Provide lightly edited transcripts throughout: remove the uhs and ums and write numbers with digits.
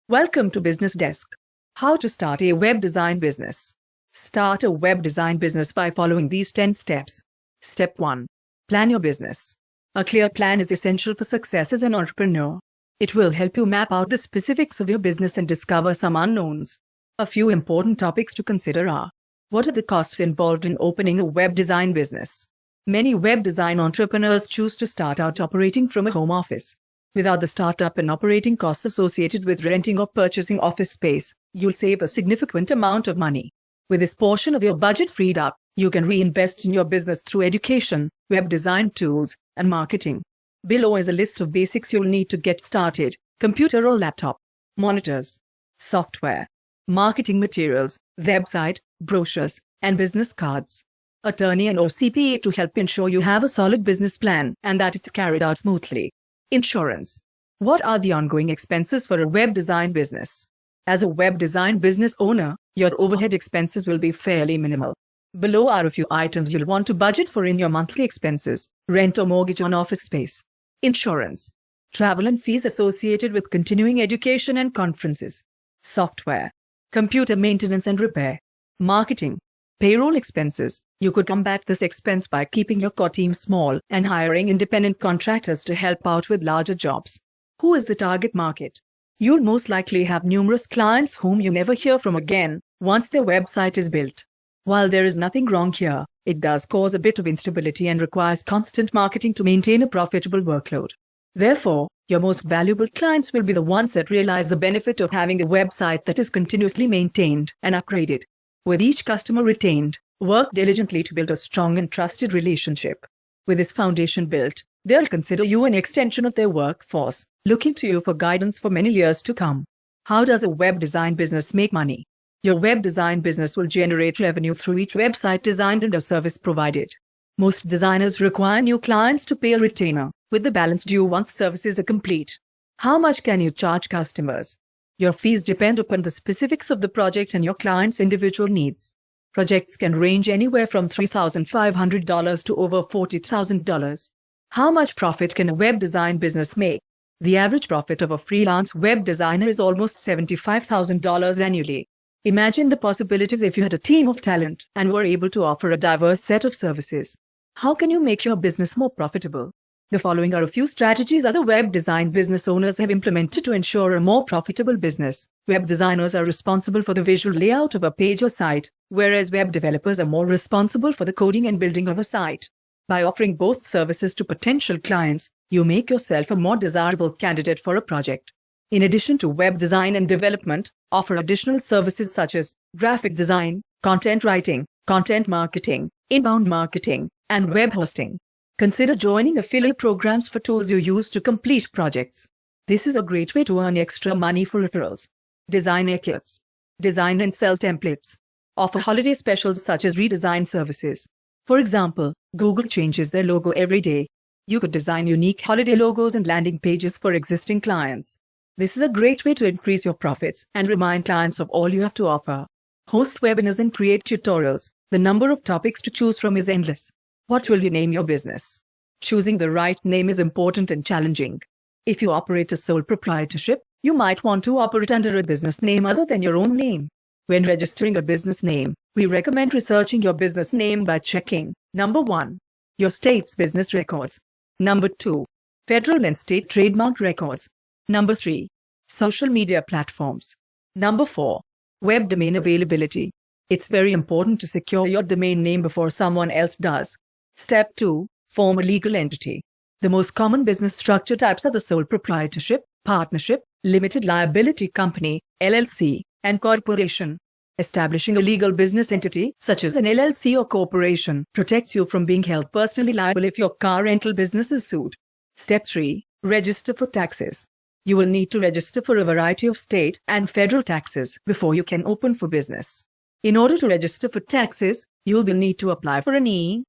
Welcome to Business Desk. How to start a web design business. Start a web design business by following these 10 steps. Step 1. Plan your business. A clear plan is essential for success as an entrepreneur. It will help you map out the specifics of your business and discover some unknowns. A few important topics to consider are: what are the costs involved in opening a web design business? Many web design entrepreneurs choose to start out operating from a home office. Without the startup and operating costs associated with renting or purchasing office space, you'll save a significant amount of money. With this portion of your budget freed up, you can reinvest in your business through education, web design tools, and marketing. Below is a list of basics you'll need to get started: computer or laptop, monitors, software, marketing materials, website, brochures, and business cards. Attorney and/or CPA to help ensure you have a solid business plan and that it's carried out smoothly. Insurance. What are the ongoing expenses for a web design business? As a web design business owner, your overhead expenses will be fairly minimal. Below are a few items you'll want to budget for in your monthly expenses: rent or mortgage on office space, insurance, travel and fees associated with continuing education and conferences, software, computer maintenance and repair, marketing, payroll expenses. You could combat this expense by keeping your core team small and hiring independent contractors to help out with larger jobs. Who is the target market? You'll most likely have numerous clients whom you never hear from again once their website is built. While there is nothing wrong here, it does cause a bit of instability and requires constant marketing to maintain a profitable workload. Therefore, your most valuable clients will be the ones that realize the benefit of having a website that is continuously maintained and upgraded. With each customer retained, work diligently to build a strong and trusted relationship. With this foundation built, they'll consider you an extension of their workforce, looking to you for guidance for many years to come. How does a web design business make money? Your web design business will generate revenue through each website designed and a service provided. Most designers require new clients to pay a retainer, with the balance due once services are complete. How much can you charge customers? Your fees depend upon the specifics of the project and your client's individual needs. Projects can range anywhere from $3,500 to over $40,000. How much profit can a web design business make? The average profit of a freelance web designer is almost $75,000 annually. Imagine the possibilities if you had a team of talent and were able to offer a diverse set of services. How can you make your business more profitable? The following are a few strategies other web design business owners have implemented to ensure a more profitable business. Web designers are responsible for the visual layout of a page or site, whereas web developers are more responsible for the coding and building of a site. By offering both services to potential clients, you make yourself a more desirable candidate for a project. In addition to web design and development, offer additional services such as graphic design, content writing, content marketing, inbound marketing, and web hosting. Consider joining affiliate programs for tools you use to complete projects. This is a great way to earn extra money for referrals. Designer kits. Design and sell templates. Offer holiday specials such as redesign services. For example, Google changes their logo every day. You could design unique holiday logos and landing pages for existing clients. This is a great way to increase your profits and remind clients of all you have to offer. Host webinars and create tutorials. The number of topics to choose from is endless. What will you name your business? Choosing the right name is important and challenging. If you operate a sole proprietorship, you might want to operate under a business name other than your own name. When registering a business name, we recommend researching your business name by checking: number 1, your state's business records; number 2, federal and state trademark records; number 3, social media platforms; number 4, web domain availability. It's very important to secure your domain name before someone else does. Step 2. Form a legal entity. The most common business structure types are the sole proprietorship, partnership, limited liability company, LLC, and corporation. Establishing a legal business entity, such as an LLC or corporation, protects you from being held personally liable if your car rental business is sued. Step 3. Register for taxes. You will need to register for a variety of state and federal taxes before you can open for business. In order to register for taxes, you will need to apply for an EIN.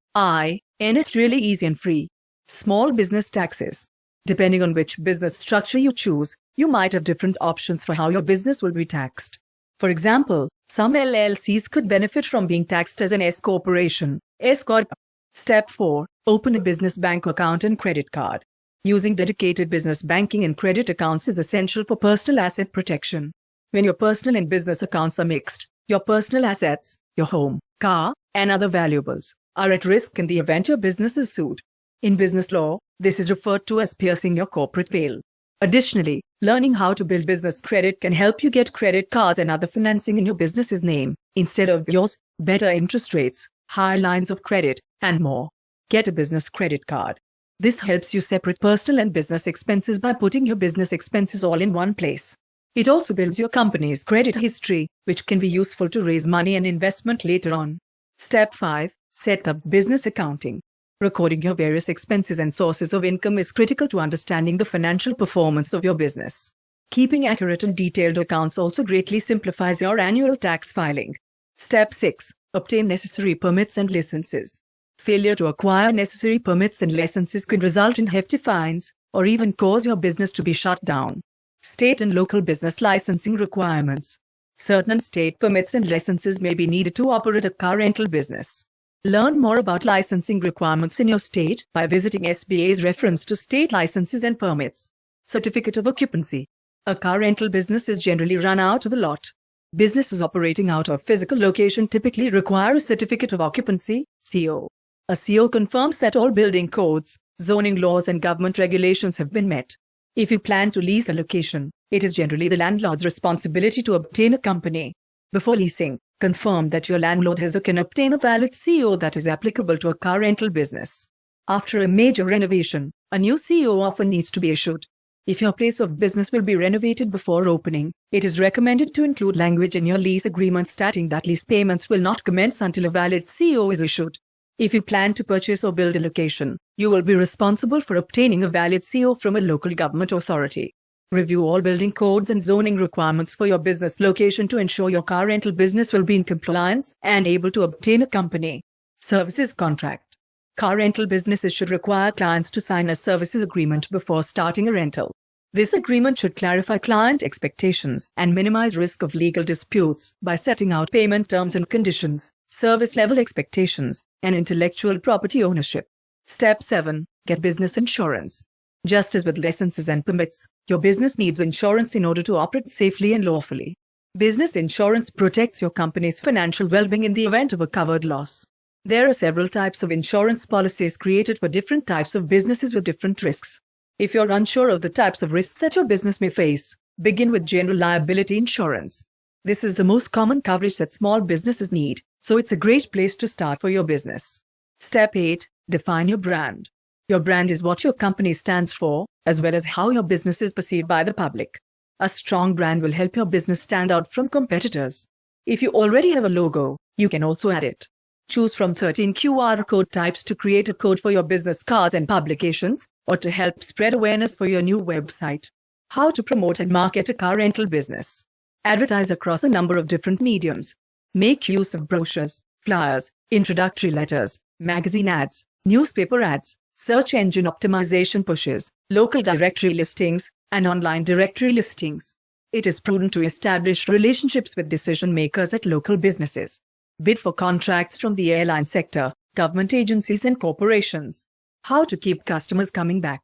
It's really easy and free. Small business taxes. Depending on which business structure you choose, you might have different options for how your business will be taxed. For example, some LLCs could benefit from being taxed as an S corporation, S corp. Step 4. Open a business bank account and credit card. Using dedicated business banking and credit accounts is essential for personal asset protection. When your personal and business accounts are mixed, your personal assets, your home, car, and other valuables, are at risk in the event your business is sued. In business law, this is referred to as piercing your corporate veil. Additionally, learning how to build business credit can help you get credit cards and other financing in your business's name instead of yours, better interest rates, higher lines of credit, and more. Get a business credit card. This helps you separate personal and business expenses by putting your business expenses all in one place. It also builds your company's credit history, which can be useful to raise money and investment later on. Step 5. Set up business accounting. Recording your various expenses and sources of income is critical to understanding the financial performance of your business. Keeping accurate and detailed accounts also greatly simplifies your annual tax filing. Step 6. Obtain necessary permits and licenses. Failure to acquire necessary permits and licenses could result in hefty fines or even cause your business to be shut down. State and local business licensing requirements. Certain state permits and licenses may be needed to operate a car rental business. Learn more about licensing requirements in your state by visiting SBA's reference to state licenses and permits. Certificate of occupancy. A car rental business is generally run out of a lot. Businesses operating out of physical location typically require a certificate of occupancy, CO. A CO confirms that all building codes, zoning laws, and government regulations have been met. If you plan to lease a location, it is generally the landlord's responsibility to obtain a company. Before leasing, confirm that your landlord has or can obtain a valid CO that is applicable to a car rental business. After a major renovation, a new CO often needs to be issued. If your place of business will be renovated before opening, it is recommended to include language in your lease agreement stating that lease payments will not commence until a valid CO is issued. If you plan to purchase or build a location, you will be responsible for obtaining a valid CO from a local government authority. Review all building codes and zoning requirements for your business location to ensure your car rental business will be in compliance and able to obtain a company. Services contract. Car rental businesses should require clients to sign a services agreement before starting a rental. This agreement should clarify client expectations and minimize risk of legal disputes by setting out payment terms and conditions, service level expectations, and intellectual property ownership. Step 7. Get business insurance. Just as with licenses and permits, your business needs insurance in order to operate safely and lawfully. Business insurance protects your company's financial well-being in the event of a covered loss. There are several types of insurance policies created for different types of businesses with different risks. If you're unsure of the types of risks that your business may face, begin with general liability insurance. This is the most common coverage that small businesses need, so it's a great place to start for your business. Step 8. Define your brand. Your brand is what your company stands for, as well as how your business is perceived by the public. A strong brand will help your business stand out from competitors. If you already have a logo, you can also add it. Choose from 13 QR code types to create a code for your business cards and publications, or to help spread awareness for your new website. How to promote and market a car rental business. Advertise across a number of different mediums. Make use of brochures, flyers, introductory letters, magazine ads, newspaper ads, search engine optimization pushes, local directory listings, and online directory listings. It is prudent to establish relationships with decision makers at local businesses. Bid for contracts from the airline sector, government agencies, and corporations. How to keep customers coming back.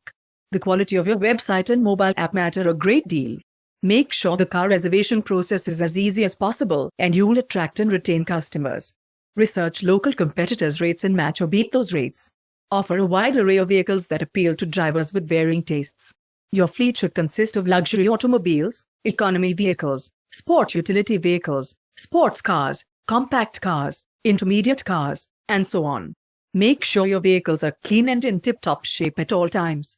The quality of your website and mobile app matter a great deal. Make sure the car reservation process is as easy as possible, and you will attract and retain customers. Research local competitors' rates and match or beat those rates. Offer a wide array of vehicles that appeal to drivers with varying tastes. Your fleet should consist of luxury automobiles, economy vehicles, sport utility vehicles, sports cars, compact cars, intermediate cars, and so on. Make sure your vehicles are clean and in tip-top shape at all times.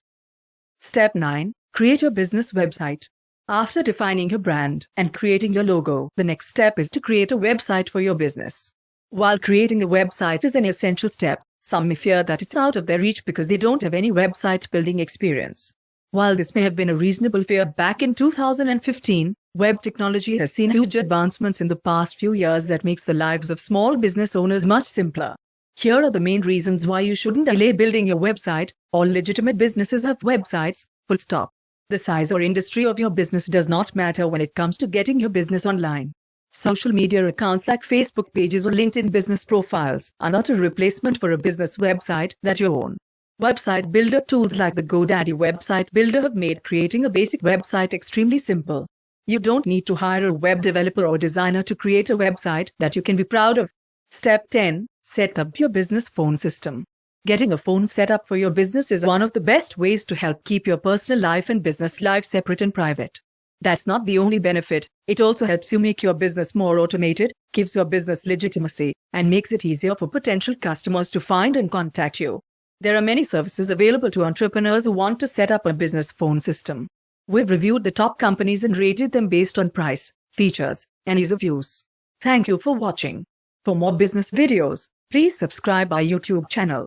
Step 9. Create your business website. After defining your brand and creating your logo, the next step is to create a website for your business. While creating a website is an essential step, some may fear that it's out of their reach because they don't have any website building experience. While this may have been a reasonable fear back in 2015, web technology has seen huge advancements in the past few years that makes the lives of small business owners much simpler. Here are the main reasons why you shouldn't delay building your website. All legitimate businesses have websites, full stop. The size or industry of your business does not matter when it comes to getting your business online. Social media accounts like Facebook pages or LinkedIn business profiles are not a replacement for a business website that you own. Website builder tools like the GoDaddy Website Builder have made creating a basic website extremely simple. You don't need to hire a web developer or designer to create a website that you can be proud of. Step 10. Set up your business phone system. Getting a phone set up for your business is one of the best ways to help keep your personal life and business life separate and private. That's not the only benefit. It also helps you make your business more automated, gives your business legitimacy, and makes it easier for potential customers to find and contact you. There are many services available to entrepreneurs who want to set up a business phone system. We've reviewed the top companies and rated them based on price, features, and ease of use. Thank you for watching. For more business videos, please subscribe our YouTube channel.